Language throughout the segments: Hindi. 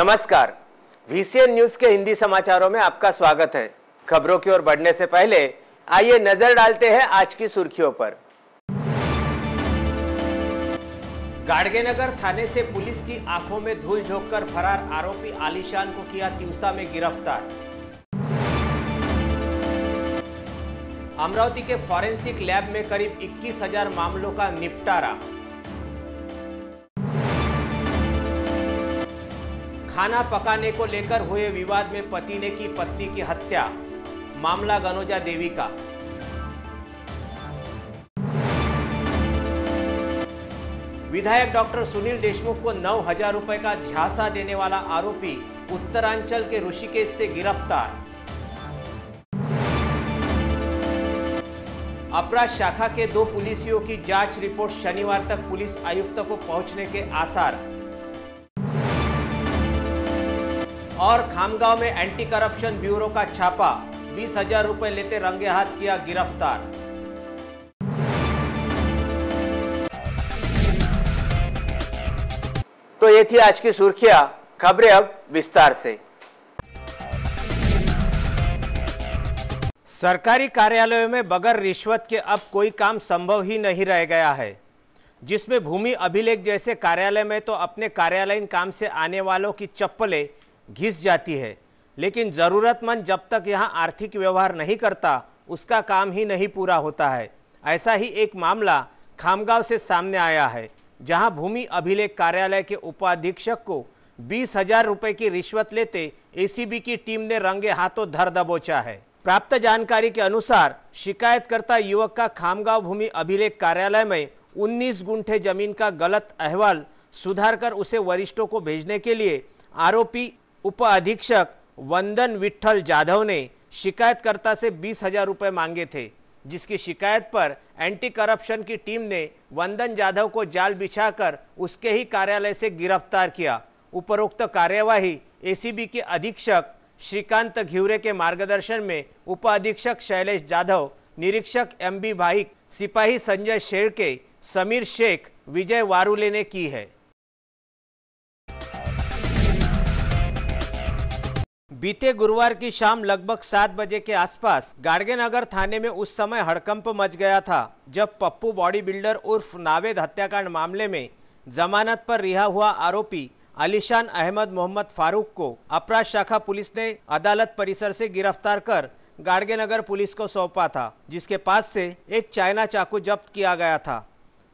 नमस्कार, VCN न्यूज के हिंदी समाचारों में आपका स्वागत है। खबरों की ओर बढ़ने से पहले आइए नजर डालते हैं आज की सुर्खियों पर। गाड़गेनगर थाने से पुलिस की आंखों में धूल झोंककर फरार आरोपी आलीशान को किया तिउसा में गिरफ्तार। अमरावती के फॉरेंसिक लैब में करीब 21,000 मामलों का निपटारा। खाना पकाने को लेकर हुए विवाद में पति ने की पत्नी की हत्या, मामला गनोजा देवी का। विधायक डॉक्टर सुनील देशमुख को 9,000 रुपए का झांसा देने वाला आरोपी उत्तरांचल के ऋषिकेश से गिरफ्तार। अपराध शाखा के 2 पुलिसियों की जांच रिपोर्ट शनिवार तक पुलिस आयुक्त को पहुंचने के आसार। और खामगांव में एंटी करप्शन ब्यूरो का छापा, 20,000 रुपए लेते रंगे हाथ किया गिरफ्तार। तो ये थी आज की सुर्खियां। खबरें अब विस्तार से। सरकारी कार्यालयों में बगैर रिश्वत के अब कोई काम संभव ही नहीं रह गया है। जिसमें भूमि अभिलेख जैसे कार्यालय में तो अपने कार्यालयीन काम से आने वालों की चप्पलें घिस जाती है, लेकिन ज़रूरतमंद जब तक यहाँ आर्थिक व्यवहार नहीं करता उसका काम ही नहीं पूरा होता है। ऐसा ही एक मामला खामगांव से सामने आया है, जहाँ भूमि अभिलेख कार्यालय के उपाधीक्षक को 20,000 रुपये की रिश्वत लेते ACB की टीम ने रंगे हाथों धर दबोचा है। प्राप्त जानकारी के अनुसार शिकायतकर्ता युवक का खामगांव भूमि अभिलेख कार्यालय में 19 गुंठे जमीन का गलत अहवाल सुधारकर उसे वरिष्ठों को भेजने के लिए आरोपी उप अधीक्षक वंदन विठल जाधव ने शिकायतकर्ता से 20,000 रुपये मांगे थे, जिसकी शिकायत पर एंटी करप्शन की टीम ने वंदन जाधव को जाल बिछाकर उसके ही कार्यालय से गिरफ्तार किया। उपरोक्त कार्यवाही ACB के अधीक्षक श्रीकांत घिवरे के मार्गदर्शन में उप अधीक्षक शैलेश जाधव, निरीक्षक MB भाईक, सिपाही संजय शेरके, समीर शेख, विजय वारुले ने की है। बीते गुरुवार की शाम लगभग 7 बजे के आसपास गाड़गेनगर थाने में उस समय हड़कंप मच गया था, जब पप्पू बॉडी बिल्डर उर्फ नावेद हत्याकांड मामले में जमानत पर रिहा हुआ आरोपी आलीशान अहमद मोहम्मद फारूक को अपराध शाखा पुलिस ने अदालत परिसर से गिरफ्तार कर गाड़गेनगर पुलिस को सौंपा था, जिसके पास से एक चाइना चाकू जब्त किया गया था।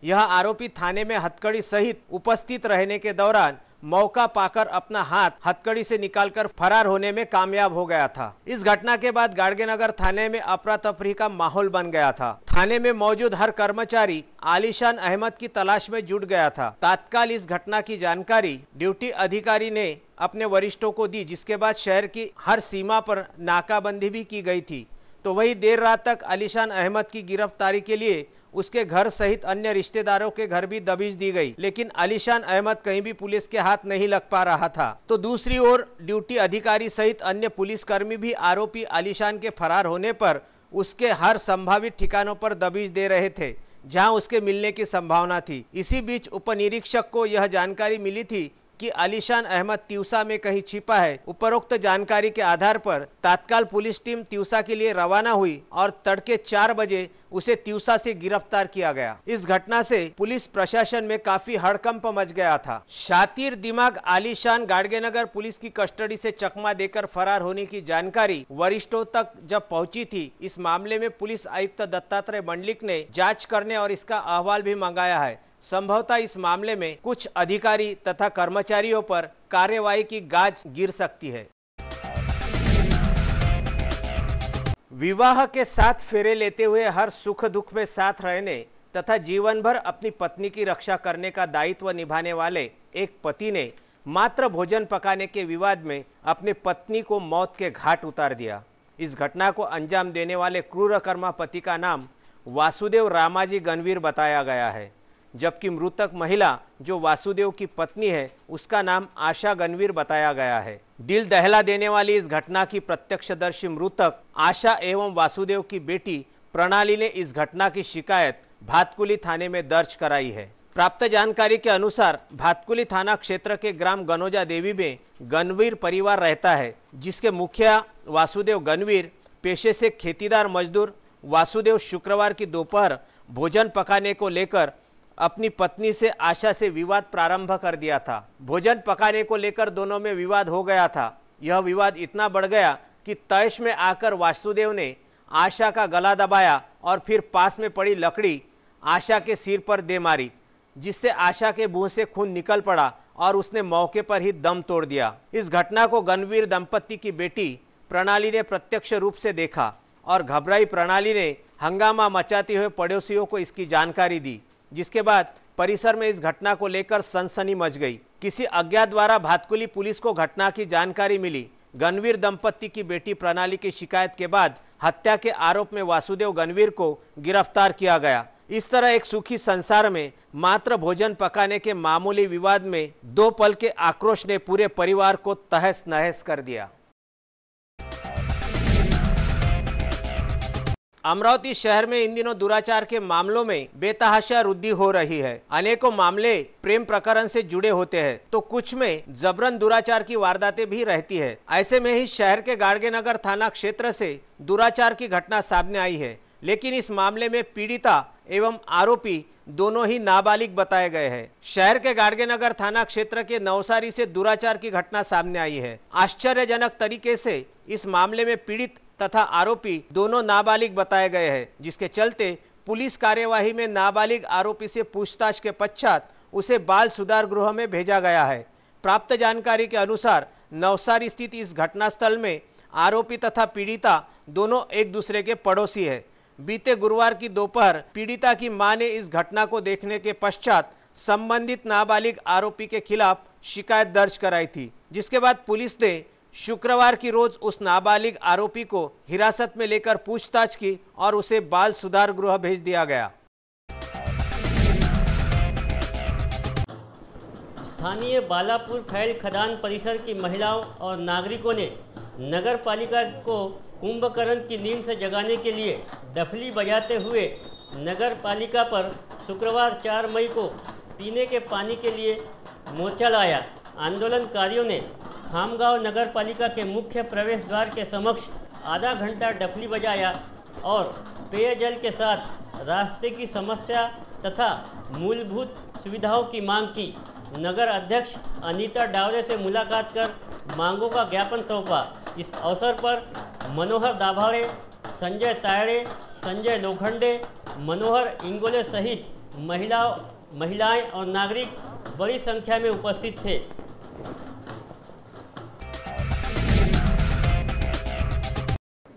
यह आरोपी थाने में हथकड़ी सहित उपस्थित रहने के दौरान मौका पाकर अपना हाथ हथकड़ी से निकालकर फरार होने में कामयाब हो गया था। इस घटना के बाद गाड़गेनगर थाने में अफरा तफरी का माहौल बन गया था। थाने में मौजूद हर कर्मचारी आलीशान अहमद की तलाश में जुट गया था। तत्काल इस घटना की जानकारी ड्यूटी अधिकारी ने अपने वरिष्ठों को दी, जिसके बाद शहर की हर सीमा पर नाकाबंदी भी की गई थी। तो वही देर रात तक आलीशान अहमद की गिरफ्तारी के लिए उसके घर सहित अन्य रिश्तेदारों के घर भी दबिश दी गई, लेकिन आलीशान अहमद कहीं भी पुलिस के हाथ नहीं लग पा रहा था। तो दूसरी ओर ड्यूटी अधिकारी सहित अन्य पुलिसकर्मी भी आरोपी आलीशान के फरार होने पर उसके हर संभावित ठिकानों पर दबिश दे रहे थे, जहां उसके मिलने की संभावना थी। इसी बीच उपनिरीक्षक को यह जानकारी मिली थी कि आलीशान अहमद तिउसा में कहीं छिपा है। उपरोक्त जानकारी के आधार पर तत्काल पुलिस टीम तिउसा के लिए रवाना हुई और तड़के 4 बजे उसे तिउसा से गिरफ्तार किया गया। इस घटना से पुलिस प्रशासन में काफी हड़कंप मच गया था। शातिर दिमाग आलीशान गाड़गेनगर पुलिस की कस्टडी से चकमा देकर फरार होने की जानकारी वरिष्ठों तक जब पहुंची थी, इस मामले में पुलिस आयुक्त दत्तात्रेय मंडलिक ने जांच करने और इसका अहवाल भी मंगाया है। संभवतः इस मामले में कुछ अधिकारी तथा कर्मचारियों पर कार्यवाही की गाज गिर सकती है। विवाह के साथ फेरे लेते हुए हर सुख दुख में साथ रहने तथा जीवन भर अपनी पत्नी की रक्षा करने का दायित्व निभाने वाले एक पति ने मात्र भोजन पकाने के विवाद में अपनी पत्नी को मौत के घाट उतार दिया। इस घटना को अंजाम देने वाले क्रूरकर्मा पति का नाम वासुदेव रामाजी गणवीर बताया गया है, जबकि मृतक महिला जो वासुदेव की पत्नी है उसका नाम आशा गणवीर बताया गया है। दिल दहला देने वाली इस घटना की प्रत्यक्षदर्शी मृतक आशा एवं वासुदेव की बेटी प्रणाली ने इस घटना की शिकायत भातकुली थाने में दर्ज कराई है। प्राप्त जानकारी के अनुसार भातकुली थाना क्षेत्र के ग्राम गनोजा देवी में गणवीर परिवार रहता है, जिसके मुखिया वासुदेव गणवीर पेशे से खेतीदार मजदूर। वासुदेव शुक्रवार की दोपहर भोजन पकाने को लेकर अपनी पत्नी से आशा से विवाद प्रारंभ कर दिया था। भोजन पकाने को लेकर दोनों में विवाद हो गया था। यह विवाद इतना बढ़ गया कि तैश में आकर वासुदेव ने आशा का गला दबाया और फिर पास में पड़ी लकड़ी आशा के सिर पर दे मारी, जिससे आशा के मुंह से खून निकल पड़ा और उसने मौके पर ही दम तोड़ दिया। इस घटना को गणवीर दंपत्ति की बेटी प्रणाली ने प्रत्यक्ष रूप से देखा और घबराई प्रणाली ने हंगामा मचाते हुए पड़ोसियों को इसकी जानकारी दी, जिसके बाद परिसर में इस घटना को लेकर सनसनी मच गई। किसी अज्ञात द्वारा भातकुली पुलिस को घटना की जानकारी मिली। गणवीर दंपत्ति की बेटी प्रणाली की शिकायत के बाद हत्या के आरोप में वासुदेव गणवीर को गिरफ्तार किया गया। इस तरह एक सुखी संसार में मात्र भोजन पकाने के मामूली विवाद में 2 पल के आक्रोश ने पूरे परिवार को तहस नहस कर दिया। अमरावती शहर में इन दिनों दुराचार के मामलों में बेतहाशा वृद्धि हो रही है। अनेकों मामले प्रेम प्रकरण से जुड़े होते हैं, तो कुछ में जबरन दुराचार की वारदातें भी रहती है। ऐसे में ही शहर के गाड़गेनगर थाना क्षेत्र से दुराचार की घटना सामने आई है, लेकिन इस मामले में पीड़िता एवं आरोपी दोनों ही नाबालिग बताए गए हैं। शहर के गाड़गेनगर थाना क्षेत्र के नवसारी से दुराचार की घटना सामने आई है। आश्चर्यजनक तरीके से इस मामले में पीड़ित तथा आरोपी दोनों नाबालिग बताए गए हैं, जिसके चलते पुलिस कार्यवाही में नाबालिग आरोपी से पूछताछ के पश्चात उसे बाल सुधार गृह में भेजा गया है। प्राप्त जानकारी के अनुसार नवसारी स्थित इस घटनास्थल में आरोपी तथा पीड़िता दोनों एक दूसरे के पड़ोसी है। बीते गुरुवार की दोपहर पीड़िता की मां ने इस घटना को देखने के पश्चात संबंधित नाबालिग आरोपी के खिलाफ शिकायत दर्ज कराई थी, जिसके बाद पुलिस ने शुक्रवार की रोज उस नाबालिग आरोपी को हिरासत में लेकर पूछताछ की और उसे बाल सुधार गृह भेज दिया गया। स्थानीय बालापुर फैल खदान परिसर की महिलाओं और नागरिकों ने नगर पालिका को कुंभकर्ण की नींद से जगाने के लिए डफली बजाते हुए नगर पालिका पर शुक्रवार 4 मई को पीने के पानी के लिए मोर्चा लाया। आंदोलनकारियों ने खामगांव नगर पालिका के मुख्य प्रवेश द्वार के समक्ष आधा घंटा डफली बजाया और पेयजल के साथ रास्ते की समस्या तथा मूलभूत सुविधाओं की मांग की। नगर अध्यक्ष अनीता डावरे से मुलाकात कर मांगों का ज्ञापन सौंपा। इस अवसर पर मनोहर दाभाड़े, संजय तायड़े, संजय लोखंडे, मनोहर इंगोले सहित महिलाएं और नागरिक बड़ी संख्या में उपस्थित थे।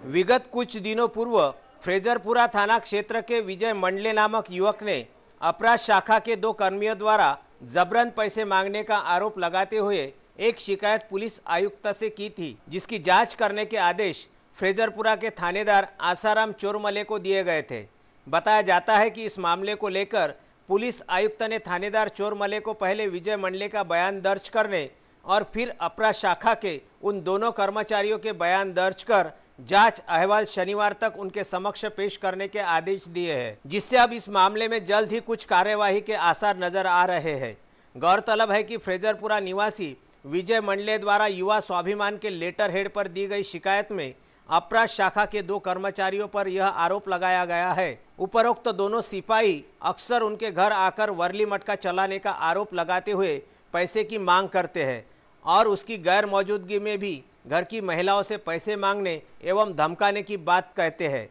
विगत कुछ दिनों पूर्व फ्रेजरपुरा थाना क्षेत्र के विजय मंडले नामक युवक ने अपराध शाखा के 2 कर्मियों द्वारा जबरन पैसे मांगने का आरोप लगाते हुए एक शिकायत पुलिस आयुक्त से की थी, जिसकी जांच करने के आदेश फ्रेजरपुरा के थानेदार आसाराम चोरमले को दिए गए थे। बताया जाता है कि इस मामले को लेकर पुलिस आयुक्त ने थानेदार चोरमले को पहले विजय मंडले का बयान दर्ज करने और फिर अपराध शाखा के उन दोनों कर्मचारियों के बयान दर्ज कर जांच अहवाल शनिवार तक उनके समक्ष पेश करने के आदेश दिए हैं, जिससे अब इस मामले में जल्द ही कुछ कार्यवाही के आसार नजर आ रहे हैं। गौरतलब है कि फ्रेजरपुरा निवासी विजय मंडले द्वारा युवा स्वाभिमान के लेटर हेड पर दी गई शिकायत में अपराध शाखा के 2 कर्मचारियों पर यह आरोप लगाया गया है। उपरोक्त दोनों सिपाही अक्सर उनके घर आकर वर्ली मटका चलाने का आरोप लगाते हुए पैसे की मांग करते हैं और उसकी गैर मौजूदगी में भी घर की महिलाओं से पैसे मांगने एवं धमकाने की बात कहते हैं।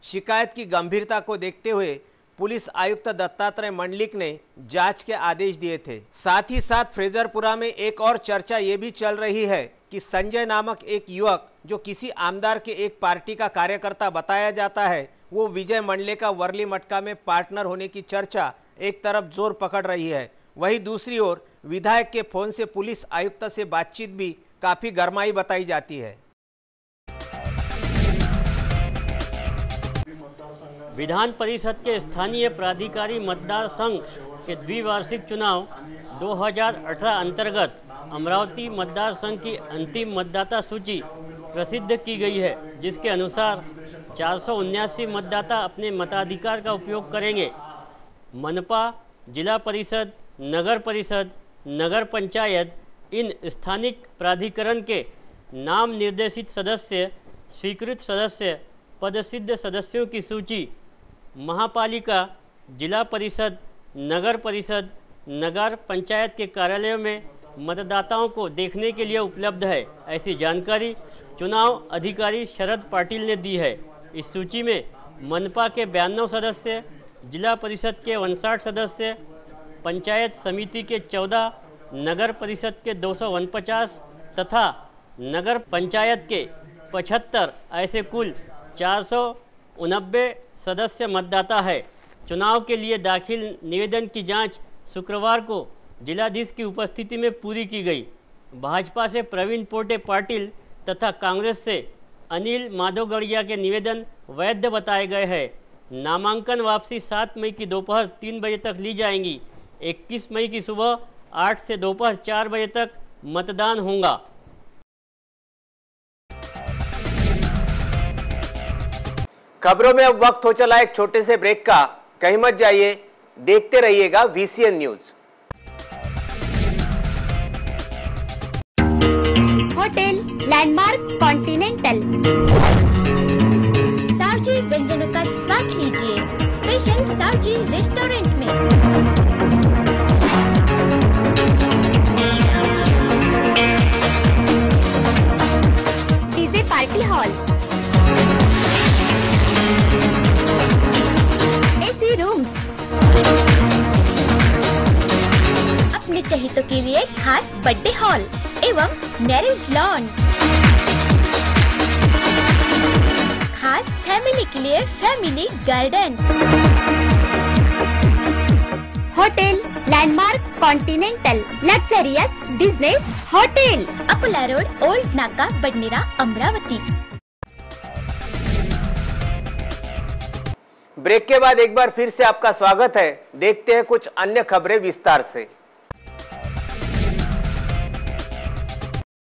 शिकायत की गंभीरता को देखते हुए पुलिस आयुक्त दत्तात्रेय मंडलिक ने जांच के आदेश दिए थे। साथ ही साथ फ्रेजरपुरा में एक और चर्चा ये भी चल रही है कि संजय नामक एक युवक जो किसी आमदार के एक पार्टी का कार्यकर्ता बताया जाता है, वो विजय मंडले का वर्ली मटका में पार्टनर होने की चर्चा एक तरफ जोर पकड़ रही है, वहीं दूसरी ओर विधायक के फोन से पुलिस आयुक्त से बातचीत भी काफी गरमाई बताई जाती है। विधान परिषद के स्थानीय प्राधिकारी मतदार संघ के द्विवार्षिक चुनाव 2018 अंतर्गत अमरावती मतदार संघ की अंतिम मतदाता सूची प्रसिद्ध की गई है, जिसके अनुसार 479 मतदाता अपने मताधिकार का उपयोग करेंगे। मनपा जिला परिषद, नगर पंचायत इन स्थानिक प्राधिकरण के नाम निर्देशित सदस्य, स्वीकृत सदस्य, पदसिद्ध सदस्यों की सूची महापालिका, जिला परिषद, नगर पंचायत के कार्यालयों में मतदाताओं को देखने के लिए उपलब्ध है। ऐसी जानकारी चुनाव अधिकारी शरद पाटिल ने दी है। इस सूची में मनपा के 92 सदस्य, जिला परिषद के 59 सदस्य, पंचायत समिति के 14, नगर परिषद के 249 तथा नगर पंचायत के 75 ऐसे कुल 489 सदस्य मतदाता है। चुनाव के लिए दाखिल निवेदन की जांच शुक्रवार को जिलाधीश की उपस्थिति में पूरी की गई। भाजपा से प्रवीण पोटे पाटिल तथा कांग्रेस से अनिल माधोगड़िया के निवेदन वैध बताए गए हैं। नामांकन वापसी 7 मई की दोपहर 3 बजे तक ली जाएंगी। 21 मई की सुबह 8 से दोपहर 4 बजे तक मतदान होगा। खबरों में अब वक्त हो चला एक छोटे से ब्रेक का। कहीं मत जाइए, देखते रहिएगा VCN news. Hotel Landmark Continental Saoji व्यंजनों का स्वाद लीजिए स्पेशल सावजी रेस्टोरेंट में। DJ party hall, AC rooms, अपने चहेतों के लिए खास बर्थडे हॉल एवं मैरिज लॉन, खास फैमिली के लिए family garden. Hotel Landmark Continental luxurious business hotel, Akola road, old Naka, Badnera, Amravati. Break के बाद एक बार फिर से आपका स्वागत है। देखते हैं कुछ अन्य खबरें विस्तार से।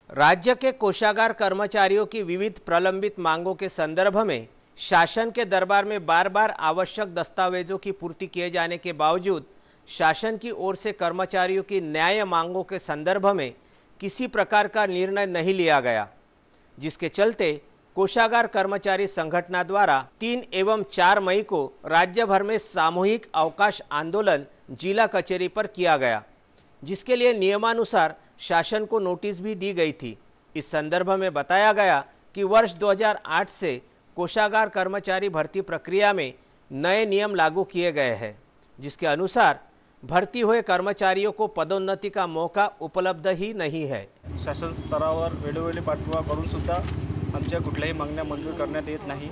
राज्य के कोषागार कर्मचारियों की विविध प्रलंबित मांगों के संदर्भ में शासन के दरबार में बार बार आवश्यक दस्तावेजों की पूर्ति किए जाने के बावजूद शासन की ओर से कर्मचारियों की न्याय मांगों के संदर्भ में किसी प्रकार का निर्णय नहीं लिया गया, जिसके चलते कोषागार कर्मचारी संगठन द्वारा 3 एवं 4 मई को राज्य भर में सामूहिक अवकाश आंदोलन जिला कचहरी पर किया गया, जिसके लिए नियमानुसार शासन को नोटिस भी दी गई थी। इस संदर्भ में बताया गया कि वर्ष 2008 से कोषागार कर्मचारी भर्ती प्रक्रिया में नए नियम लागू किए गए हैं, जिसके अनुसार भरती हुए कर्मचारियों को पदोन्नति का मौका उपलब्ध ही नहीं है। शासन स्तरावर वेळोवेळी पाठपुरावा करून सुद्धा आमच्या कुठल्याही मागण्या मंजूर करण्यात येत नाही।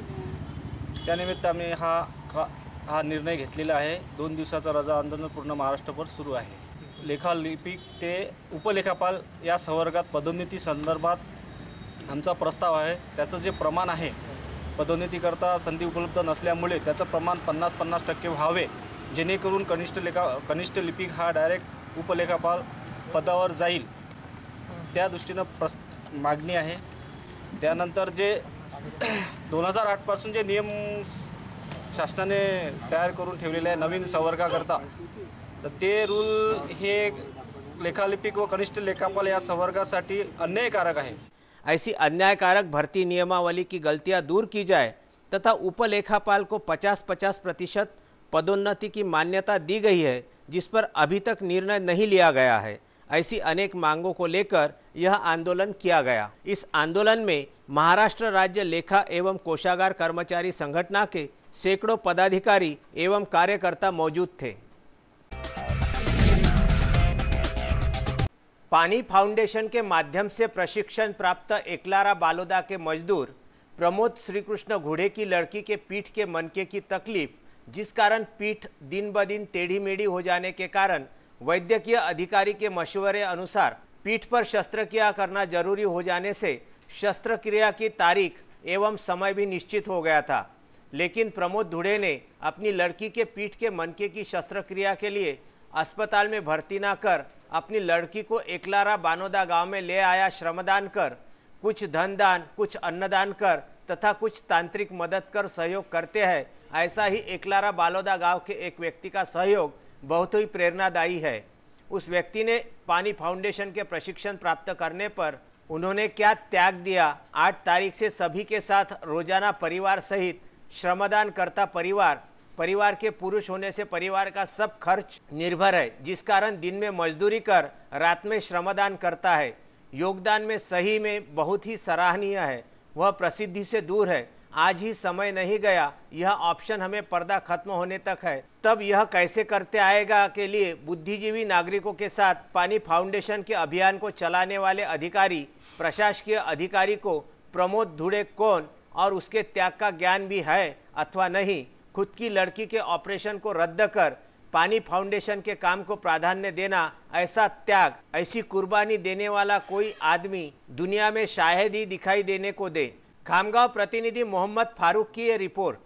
त्यानिमित्त आम्ही हा निर्णय घेतलेला आहे। 2 दिवसाचा रजा आंदोलन पूर्ण महाराष्ट्रभर सुरू आहे। लेखालिपिक ते उपलेखापाल या संवर्गात पदोन्नती संदर्भात आमचा प्रस्ताव आहे। त्याचं जे प्रमाण आहे, पदोन्नतीकरता संधी उपलब्ध नसल्यामुळे त्याचं प्रमाण 50-50% व्हावे, जेणेकरून कनिष्ठ लिपिक हा डायरेक्ट उपलेखापाल पदावर जाईल, त्या दृष्टीनं मागणी आहे। त्यानंतर जे 2008 पासून जे नियम शासनाने तयार करून ठेवलेले आहे नवीन संवर्गाकरता, तर ते रूल हे लेखालिपिक व कनिष्ठ लेखापाल या संवर्गासाठी अन्यायकारक आहे। ऐसी अन्यायकारक भर्ती नियमावली की गलतियां दूर की जाए तथा उपलेखापाल को 50-50% पदोन्नति की मान्यता दी गई है, जिस पर अभी तक निर्णय नहीं लिया गया है। ऐसी अनेक मांगों को लेकर यह आंदोलन किया गया। इस आंदोलन में महाराष्ट्र राज्य लेखा एवं कोषागार कर्मचारी संगठन के सैकड़ों पदाधिकारी एवं कार्यकर्ता मौजूद थे। पानी फाउंडेशन के माध्यम से प्रशिक्षण प्राप्त एकलारा बालोदा के मजदूर प्रमोद श्रीकृष्ण घोड़े की लड़की के पीठ के मनके की तकलीफ, जिस कारण पीठ दिन ब दिन टेढ़ी मेढ़ी हो जाने के कारण वैद्यकीय अधिकारी के मशवरे अनुसार पीठ पर शस्त्रक्रिया करना जरूरी हो जाने से शस्त्रक्रिया की तारीख एवं समय भी निश्चित हो गया था। लेकिन प्रमोद धुड़े ने अपनी लड़की के पीठ के मनके की शस्त्रक्रिया के लिए अस्पताल में भर्ती न कर अपनी लड़की को एकलारा बानोदा गांव में ले आया श्रमदान कर, कुछ धन दान, कुछ अन्नदान कर तथा कुछ तांत्रिक मदद कर सहयोग करते हैं। ऐसा ही एकलारा बालोदा गांव के एक व्यक्ति का सहयोग बहुत ही प्रेरणादायी है। उस व्यक्ति ने पानी फाउंडेशन के प्रशिक्षण प्राप्त करने पर उन्होंने क्या त्याग दिया। 8 तारीख से सभी के साथ रोजाना परिवार सहित श्रमदान करता परिवार के पुरुष होने से परिवार का सब खर्च निर्भर है, जिस कारण दिन में मजदूरी कर रात में श्रमदान करता है। योगदान में सही में बहुत ही सराहनीय है। वह प्रसिद्धि से दूर है। आज ही समय नहीं गया, यह ऑप्शन हमें पर्दा खत्म होने तक है, तब यह कैसे करते आएगा के लिए बुद्धिजीवी नागरिकों के साथ पानी फाउंडेशन के अभियान को चलाने वाले अधिकारी, प्रशासकीय अधिकारी को प्रमोद धुड़े कौन और उसके त्याग का ज्ञान भी है अथवा नहीं, खुद की लड़की के ऑपरेशन को रद्द कर पानी फाउंडेशन के काम को प्राधान्य देना, ऐसा त्याग, ऐसी कुर्बानी देने वाला कोई आदमी दुनिया में शायद ही दिखाई देने को दे। खामगांव प्रतिनिधि मोहम्मद फारूक की ये रिपोर्ट।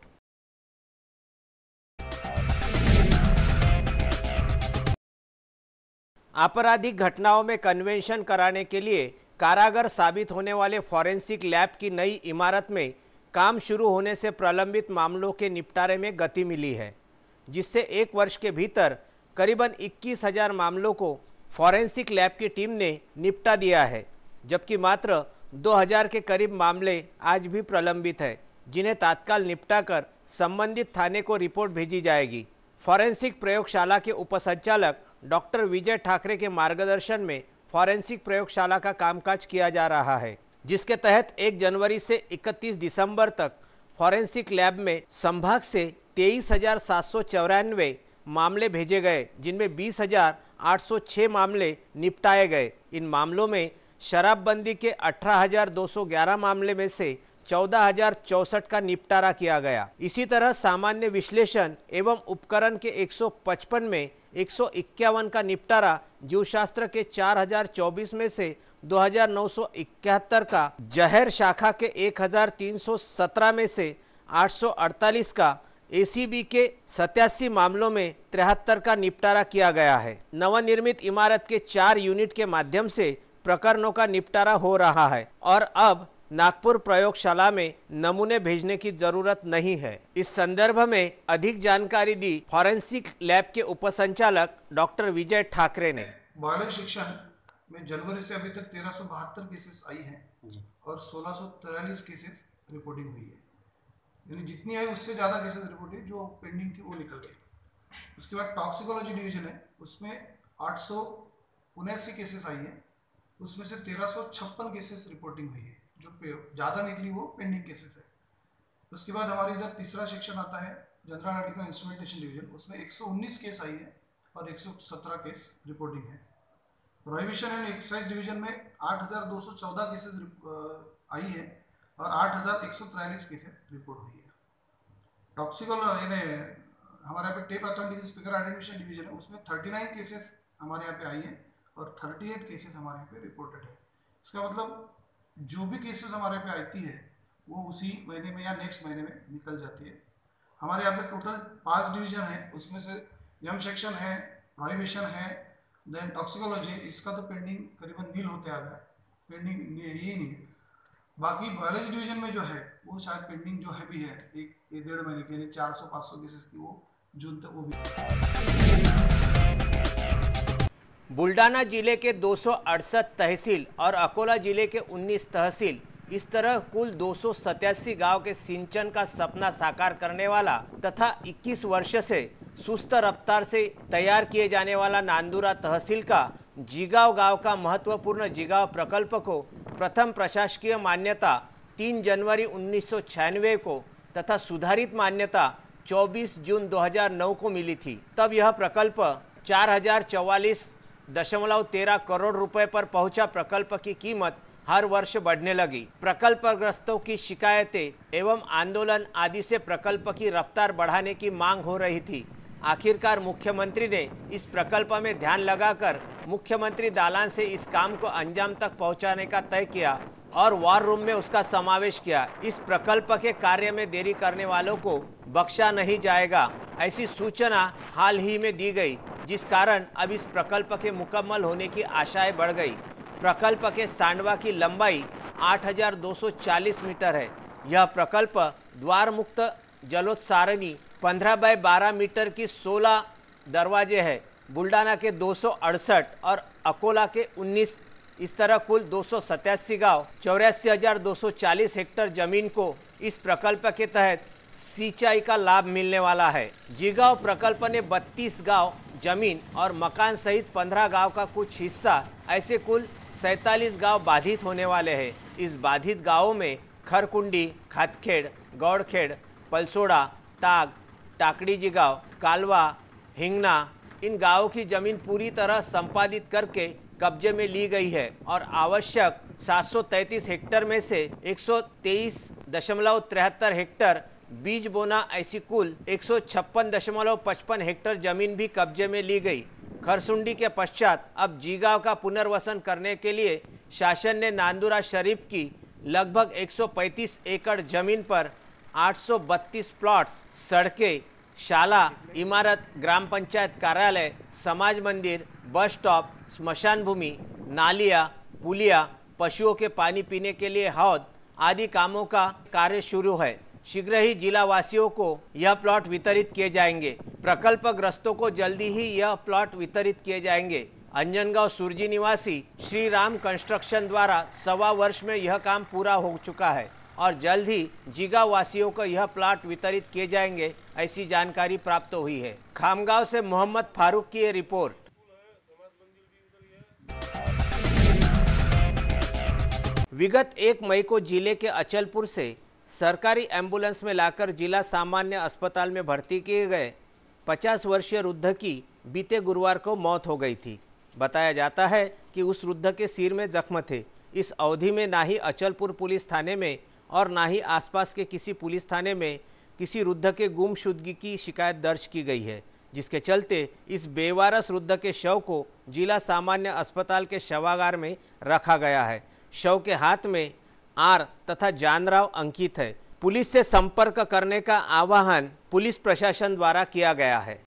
आपराधिक घटनाओं में कन्वेंशन कराने के लिए कारागार साबित होने वाले फॉरेंसिक लैब की नई इमारत में काम शुरू होने से प्रलंबित मामलों के निपटारे में गति मिली है, जिससे 1 वर्ष के भीतर करीबन 21,000 मामलों को फॉरेंसिक लैब की टीम ने निपटा दिया है, जबकि मात्र 2,000 के करीब मामले आज भी प्रलंबित है, जिन्हें तत्काल निपटाकर संबंधित थाने को रिपोर्ट भेजी जाएगी। फॉरेंसिक प्रयोगशाला के उपसंचालक डॉक्टर विजय ठाकरे के मार्गदर्शन में फॉरेंसिक प्रयोगशाला का कामकाज किया जा रहा है, जिसके तहत 1 जनवरी से 31 दिसंबर तक फॉरेंसिक लैब में संभाग से 23,794 मामले भेजे गए, जिनमें 20,806 मामले निपटाए गए। इन मामलों में शराबबंदी के 18,211 मामले में से 14,064 का निपटारा किया गया। इसी तरह सामान्य विश्लेषण एवं उपकरण के 155 में 151 का निपटारा, जीवशास्त्र के 4,024 में से 2,971 का, जहर शाखा के 1,317 में से 848 का, एसीबी के 87 मामलों में 73 का निपटारा किया गया है। नवनिर्मित इमारत के 4 यूनिट के माध्यम से प्रकरणों का निपटारा हो रहा है और अब नागपुर प्रयोगशाला में नमूने भेजने की जरूरत नहीं है। इस संदर्भ में अधिक जानकारी दी फॉरेंसिक लैब के उपसंचालक डॉक्टर विजय ठाकरे ने। बायोलॉजी शिक्षण में जनवरी से अभी तक 1372 केसेस आई हैं और 1643 केसेस रिपोर्टिंग हुई है, यानी जितनी आई उससे ज़्यादा केसेस रिपोर्टिंग जो पेंडिंग थी वो निकल गई। उसके बाद टॉक्सिकोलॉजी डिवीजन है, उसमें 879 केसेस आई हैं, उसमें से 1356 केसेस रिपोर्टिंग हुई है, जो ज़्यादा निकली वो पेंडिंग केसेस है। उसके बाद हमारी इधर तीसरा सेक्शन आता है जनरल एनालिटिकल इंस्ट्रूमेंटेशन डिवीजन, उसमें 119 केस आई है और 117 केस रिपोर्टिंग है। प्रोहिबिशन एंड एक्साइज डिवीजन में 8,214 केसेस आई है और 8,143 केसेस रिपोर्ट हुई है। टॉक्सिकोलॉजी यानी हमारे यहाँ पे tape authority speaker identification division है, उसमें 39 केसेस हमारे यहाँ पे आई हैं और 38 केसेस हमारे यहाँ पे रिपोर्टेड है। इसका मतलब जो भी केसेस हमारे पे आती है वो उसी महीने में या नेक्स्ट महीने में निकल जाती है। हमारे यहाँ पे टोटल 5 डिवीजन है, उसमें से यम सेक्शन है, प्रोहिबिशन है, देन टॉक्सिकोलॉजी, इसका तो पेंडिंग करीबन नील होते आ गया, पेंडिंग ये नहीं। बाकी बायोलॉजी डिवीजन में जो है वो शायद पेंडिंग जो है भी है 1-1.5 महीने के लिए 400-500 केसेस की, वो जून तक वो भी। बुल्डाना जिले के 268 तहसील और अकोला जिले के 19 तहसील, इस तरह कुल 287 गांव के सिंचन का सपना साकार करने वाला तथा 21 वर्ष से सुस्त रफ्तार से तैयार किए जाने वाला नांदुरा तहसील का जिगांव गांव का महत्वपूर्ण जिगांव प्रकल्प को प्रथम प्रशासकीय मान्यता 3 जनवरी 1996 को तथा सुधारित मान्यता 24 जून 2009 को मिली थी। तब यह प्रकल्प 4,044.13 करोड़ रुपए पर पहुंचा। प्रकल्प की कीमत हर वर्ष बढ़ने लगी। प्रकल्पग्रस्तों की शिकायतें एवं आंदोलन आदि से प्रकल्प की रफ्तार बढ़ाने की मांग हो रही थी। आखिरकार मुख्यमंत्री ने इस प्रकल्प में ध्यान लगाकर मुख्यमंत्री दालान से इस काम को अंजाम तक पहुंचाने का तय किया और वॉर रूम में उसका समावेश किया। इस प्रकल्प के कार्य में देरी करने वालों को बख्शा नहीं जाएगा, ऐसी सूचना हाल ही में दी गई, जिस कारण अब इस प्रकल्प के मुकम्मल होने की आशाएं बढ़ गई। प्रकल्प के सांडवा की लंबाई 8,240 मीटर है। यह प्रकल्प द्वार मुक्त जलोत्सारणी 15 बाय 12 मीटर की 16 दरवाजे हैं। बुल्डाना के 268 और अकोला के 19। इस तरह कुल 287 गांव 84,240 हेक्टेयर जमीन को इस प्रकल्प के तहत सिंचाई का लाभ मिलने वाला है। जिगांव प्रकल्प ने 32 गांव जमीन और मकान सहित 15 गांव का कुछ हिस्सा, ऐसे कुल 47 गांव बाधित होने वाले हैं। इस बाधित गांवों में खरकुंडी, खातखेड़, गौड़खेड़, पलसोड़ा, ताग, टाकड़ी जिगांव, कालवा, हिंगना, इन गांवों की जमीन पूरी तरह संपादित करके कब्जे में ली गई है और आवश्यक 733 हेक्टेयर में से 123.73 हेक्टेयर बीज बोना, ऐसी कुल 156.55 हेक्टेयर जमीन भी कब्जे में ली गई। खरसुंडी के पश्चात अब जिगांव का पुनर्वसन करने के लिए शासन ने नांदुरा शरीफ की लगभग 135 एकड़ जमीन पर 832 प्लॉट्स, सड़कें, शाला, इमारत, ग्राम पंचायत कार्यालय, समाज मंदिर, बस स्टॉप, स्मशान भूमि, नालियाँ, पुलिया, पशुओं के पानी पीने के लिए हौद आदि कामों का कार्य शुरू है। शीघ्र ही जिला वासियों को यह प्लॉट वितरित किए जाएंगे। प्रकल्पग्रस्तों को जल्दी ही यह प्लॉट वितरित किए जाएंगे। अंजनगांव सुरजी निवासी श्री राम कंस्ट्रक्शन द्वारा 1.25 वर्ष में यह काम पूरा हो चुका है और जल्द ही जिगांव वासियों को यह प्लॉट वितरित किए जाएंगे, ऐसी जानकारी प्राप्त हुई है। खामगांव से मोहम्मद फारूक की ये रिपोर्ट। विगत 1 मई को जिले के अचलपुर से सरकारी एम्बुलेंस में लाकर जिला सामान्य अस्पताल में भर्ती किए गए 50 वर्षीय वृद्ध की बीते गुरुवार को मौत हो गई थी। बताया जाता है कि उस वृद्ध के सिर में जख्म थे। इस अवधि में ना ही अचलपुर पुलिस थाने में और ना ही आसपास के किसी पुलिस थाने में किसी वृद्ध के गुमशुदगी की शिकायत दर्ज की गई है, जिसके चलते इस बेवारस वृद्ध के शव को जिला सामान्य अस्पताल के शवागार में रखा गया है। शव के हाथ में आर तथा जानराव अंकित है। पुलिस से संपर्क करने का आह्वान पुलिस प्रशासन द्वारा किया गया है।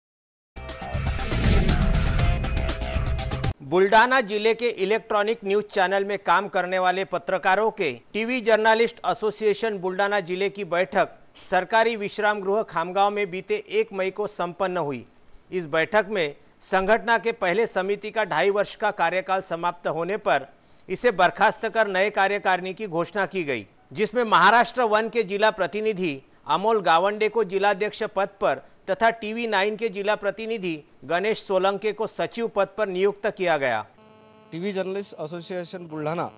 बुल्डाना जिले के इलेक्ट्रॉनिक न्यूज चैनल में काम करने वाले पत्रकारों के टीवी जर्नलिस्ट एसोसिएशन बुल्डाना जिले की बैठक सरकारी विश्राम गृह खामगांव में बीते 1 मई को संपन्न हुई। इस बैठक में संगठन के पहले समिति का 2.5 वर्ष का कार्यकाल समाप्त होने पर इसे बर्खास्त कर नए कार्यकारिणी की घोषणा की गई, जिसमें महाराष्ट्र वन के जिला प्रतिनिधि अमोल गावंडे को जिलाध्यक्ष पद पर तथा टीवी 9 के जिला प्रतिनिधि गणेश सोलंके को सचिव पद पर नियुक्त किया गया। टीव्ही जर्नलिस्ट असोसिएशन बुलढाणा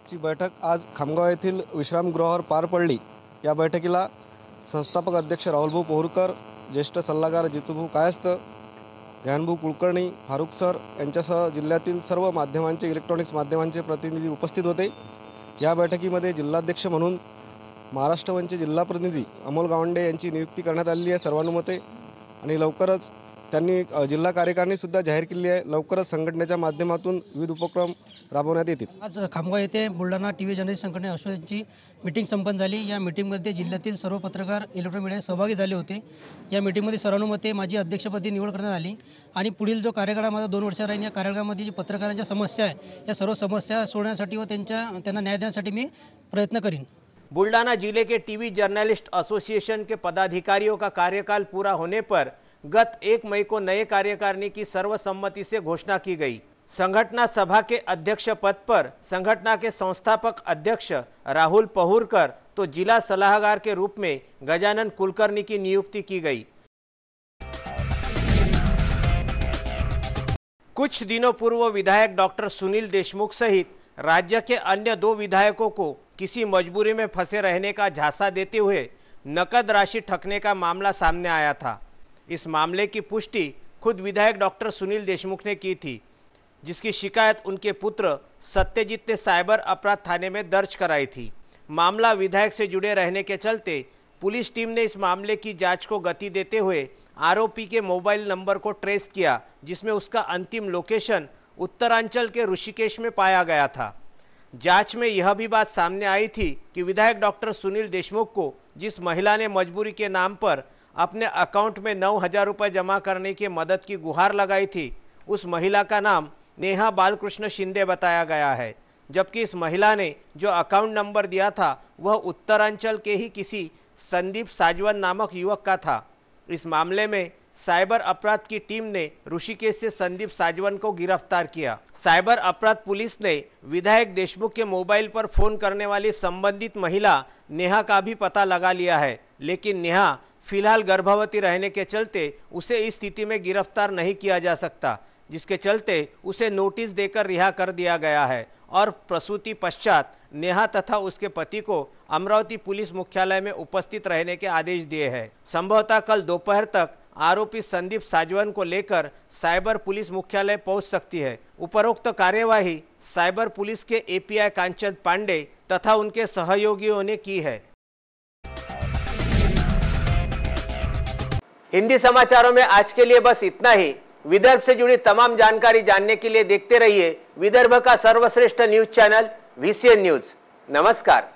ची बैठक आज खामगाव येथील विश्रामगृहावर पार पडली। या बैठकीला संस्थापक अध्यक्ष राहुलभाऊ पोहरकर, ज्येष्ठ सल्लागार जितूभाऊ कायस्थ, ज्ञानभाऊ कुलकर्णी, फारुक सर यांच्यासह जिल्ह्यातील सर्व माध्यमांचे इलेक्ट्रॉनिक्स माध्यमांचे प्रतिनिधी उपस्थित होते। या बैठकीमध्ये जिल्हाध्यक्ष म्हणून महाराष्ट्र वनचे जिल्हा प्रतिनिधी अमोल गावंडे यांची नियुक्ती करण्यात आली आहे सर्वानुमते आणि लवकरच त्यांनी जिल्हा कार्यकारिणी सुद्धा जाहीर केली आहे। लवकरच संघटनेच्या माध्यमातून विविध उपक्रम राबवण्यात येतील। आज खामगाव येथे बुलढाणा टीव्ही जर्नलिस्ट संघटना असोसिएशनची मीटिंग संपन्न झाली। या मीटिंगमध्ये जिल्ह्यातील सर्व पत्रकार इलेक्ट्रॉनिक मीडिया सहभागी झाले होते। या मीटिंगमध्ये सर्वानुमते माझी अध्यक्षपदी निवड करण्यात आली आणि पुढील जो कार्यकाळ माझा 2 वर्ष राहील, या कार्यकाळामध्ये जी पत्रकारांच्या समस्या आहे या सर्व समस्या सोडवण्यासाठी व त्यांना न्याय देण्यासाठी मी प्रयत्न करीन। बुल्डाना जिले के टीवी जर्नलिस्ट एसोसिएशन के पदाधिकारियों का कार्यकाल पूरा होने पर गत 1 मई को नए कार्यकारिणी की सर्वसम्मति से घोषणा की गई। संगठना सभा के अध्यक्ष पद पर संगठना के संस्थापक अध्यक्ष राहुल पोहरकर तो जिला सलाहकार के रूप में गजानन कुलकर्णी की नियुक्ति की गई। कुछ दिनों पूर्व विधायक डॉक्टर सुनील देशमुख सहित राज्य के अन्य 2 विधायकों को किसी मजबूरी में फंसे रहने का झांसा देते हुए नकद राशि ठगने का मामला सामने आया था। इस मामले की पुष्टि खुद विधायक डॉक्टर सुनील देशमुख ने की थी, जिसकी शिकायत उनके पुत्र सत्यजीत ने साइबर अपराध थाने में दर्ज कराई थी। मामला विधायक से जुड़े रहने के चलते पुलिस टीम ने इस मामले की जांच को गति देते हुए आरोपी के मोबाइल नंबर को ट्रेस किया, जिसमें उसका अंतिम लोकेशन उत्तरांचल के ऋषिकेश में पाया गया था। जांच में यह भी बात सामने आई थी कि विधायक डॉक्टर सुनील देशमुख को जिस महिला ने मजबूरी के नाम पर अपने अकाउंट में 9,000 रुपये जमा करने की मदद की गुहार लगाई थी, उस महिला का नाम नेहा बालकृष्ण शिंदे बताया गया है, जबकि इस महिला ने जो अकाउंट नंबर दिया था वह उत्तरांचल के ही किसी संदीप साजवन नामक युवक का था। इस मामले में साइबर अपराध की टीम ने ऋषिकेश से संदीप साजवन को गिरफ्तार किया। साइबर अपराध पुलिस ने विधायक देशमुख के मोबाइल पर फोन करने वाली संबंधित महिला नेहा का भी पता लगा लिया है, लेकिन नेहा फिलहाल गर्भवती रहने के चलते उसे इस स्थिति में गिरफ्तार नहीं किया जा सकता, जिसके चलते उसे नोटिस देकर रिहा कर दिया गया है और प्रसूति पश्चात नेहा तथा उसके पति को अमरावती पुलिस मुख्यालय में उपस्थित रहने के आदेश दिए हैं। संभवतः कल दोपहर तक आरोपी संदीप साजवन को लेकर साइबर पुलिस मुख्यालय पहुंच सकती है। उपरोक्त कार्यवाही साइबर पुलिस के एपीआई कांचन पांडे तथा उनके सहयोगियों ने की है। हिंदी समाचारों में आज के लिए बस इतना ही। विदर्भ से जुड़ी तमाम जानकारी जानने के लिए देखते रहिए विदर्भ का सर्वश्रेष्ठ न्यूज चैनल VCN न्यूज। नमस्कार।